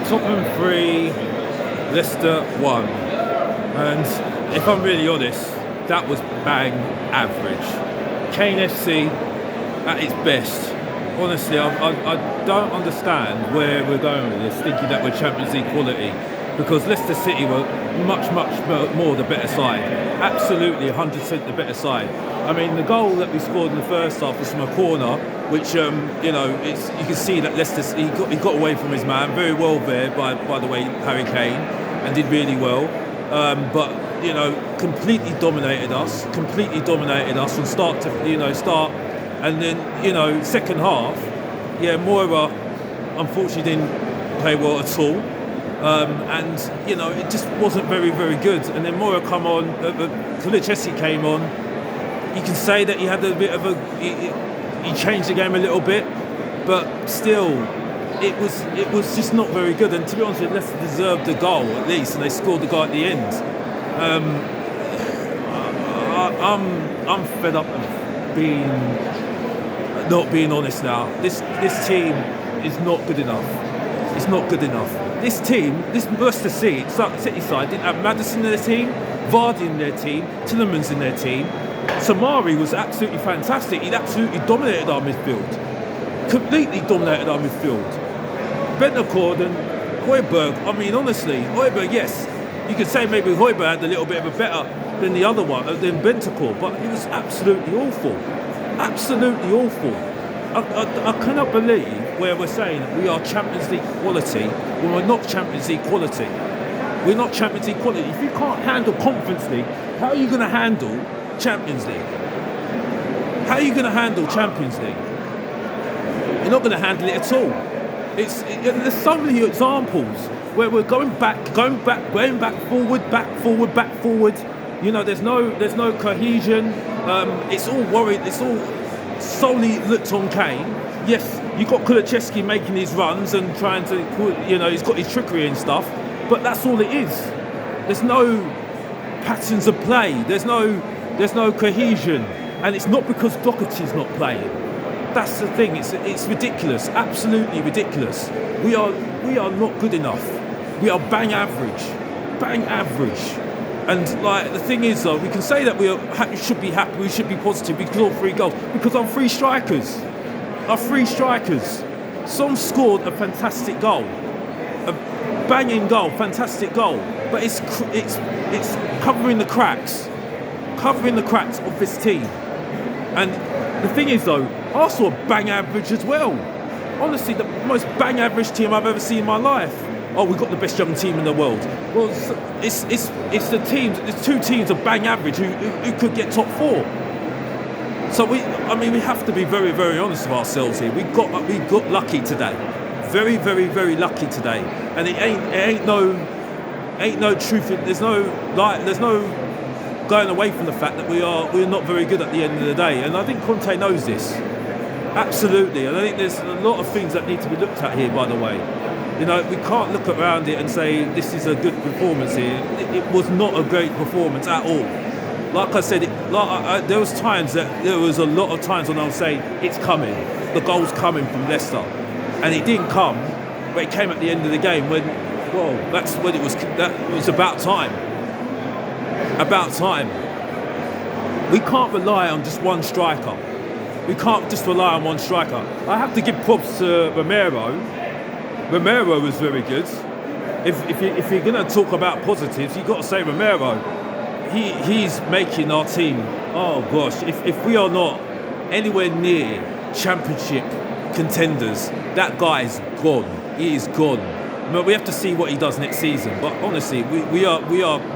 Tottenham 3, Leicester 1. And if I'm really honest, that was bang average. Kane FC at its best. Honestly, I don't understand where we're going with this, thinking that we're Champions League quality, because Leicester City were much more the better side. Absolutely 100% the better side. I mean, the goal that we scored in the first half was from a corner, which you can see that Leicester he got away from his man very well there by the way, Harry Kane, and did really well. But completely dominated us from start to start, and then second half, Moira unfortunately didn't play well at all. And it just wasn't very good. And then Moira come on, Kulusevski came on. You can say that he had a bit of he changed the game a little bit, but still, it was just not very good. And to be honest, Leicester deserved the goal at least, and they scored the goal at the end. I'm fed up of not being honest now. This team is not good enough. It's not good enough. This team, this Leicester City side, didn't have Maddison in their team, Vardy in their team, Tielemans in their team. Samari was absolutely fantastic. He'd absolutely dominated our midfield. Completely dominated our midfield. Bentancur and Højbjerg, I mean, honestly, Højbjerg, yes, you could say maybe Højbjerg had a little bit of a better than the other one, than Bentancur, but he was absolutely awful. Absolutely awful. I cannot believe where we're saying that we are Champions League quality when we're not Champions League quality. We're not Champions League quality. If you can't handle Conference League, how are you going to handle Champions League? How are you going to handle Champions League? You're not going to handle it at all. There's so many examples where we're going back, forward. There's no cohesion. It's all worried. It's all solely looked on Kane. Yes, you've got Kulusevski making his runs and trying to, he's got his trickery and stuff, but that's all it is. There's no patterns of play. There's no cohesion, and it's not because Doherty's not playing. That's the thing. It's ridiculous, absolutely ridiculous. We are not good enough. We are bang average. And the thing is, though, we can say that we should be happy, we should be positive because of 3 goals, because our 3 strikers. Some scored a fantastic goal, a banging goal, fantastic goal, but it's covering the cracks of this team. And the thing is, though, Arsenal are bang average as well. Honestly, the most bang average team I've ever seen in my life. Oh, we've got the best young team in the world. Well, it's the teams. There's 2 teams of bang average who could get top 4. So we have to be very, very honest with ourselves here. We got lucky today, very, very, very lucky today. And it ain't no truth. There's no going away from the fact that we're not very good at the end of the day. And I think Conte knows this, absolutely. And I think there's a lot of things that need to be looked at here. By the way, we can't look around it and say this is a good performance here. It was not a great performance at all. Like I said, there was a lot of times when I was saying it's coming, the goal's coming from Leicester, and it didn't come, but it came at the end of the game when, that's when it was about time. About time. We can't rely on just one striker. I have to give props to Romero. Romero was very good. If you're going to talk about positives, you've got to say Romero. He's making our team. Oh gosh, if we are not anywhere near championship contenders, that guy's gone. He is gone. But we have to see what he does next season. But honestly, we are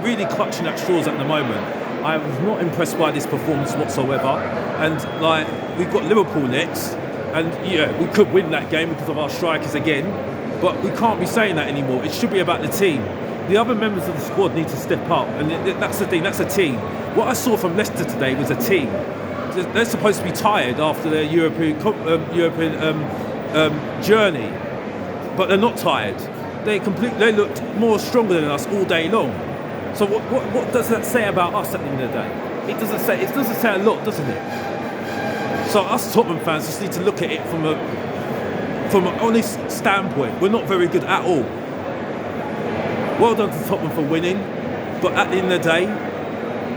really clutching at straws at the moment. I was not impressed by this performance whatsoever. And we've got Liverpool next, and we could win that game because of our strikers again. But we can't be saying that anymore. It should be about the team. The other members of the squad need to step up, and that's the thing. That's a team. What I saw from Leicester today was a team. They're supposed to be tired after their European journey, but they're not tired. They looked more stronger than us all day long. So what does that say about us at the end of the day? It doesn't say a lot, doesn't it? So us Tottenham fans just need to look at it from an honest standpoint. We're not very good at all. Well done to Tottenham for winning, but at the end of the day,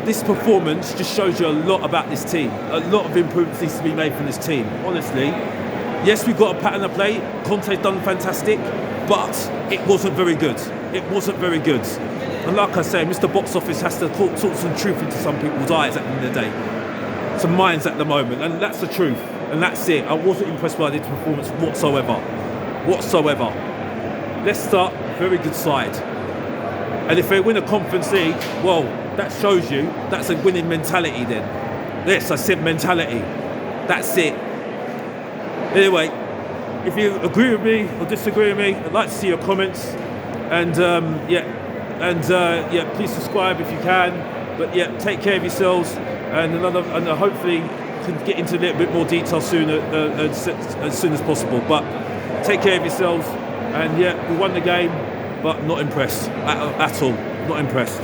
this performance just shows you a lot about this team. A lot of improvements needs to be made from this team, honestly. Yes, we've got a pattern of play. Conte's done fantastic, but it wasn't very good. It wasn't very good. And like I say, Mr. Box Office has to talk some truth into some people's eyes at the end of the day. Some minds at the moment, and that's the truth. And that's it. I wasn't impressed by this performance whatsoever. Leicester, very good side. And if they win a Conference League, well, that shows you that's a winning mentality then. Yes, I said mentality. That's it. Anyway, if you agree with me or disagree with me, I'd like to see your comments. And please subscribe if you can. But yeah, take care of yourselves. And hopefully can get into a little bit more detail soon as soon as possible. But take care of yourselves. And yeah, we won the game, but not impressed at all. Not impressed.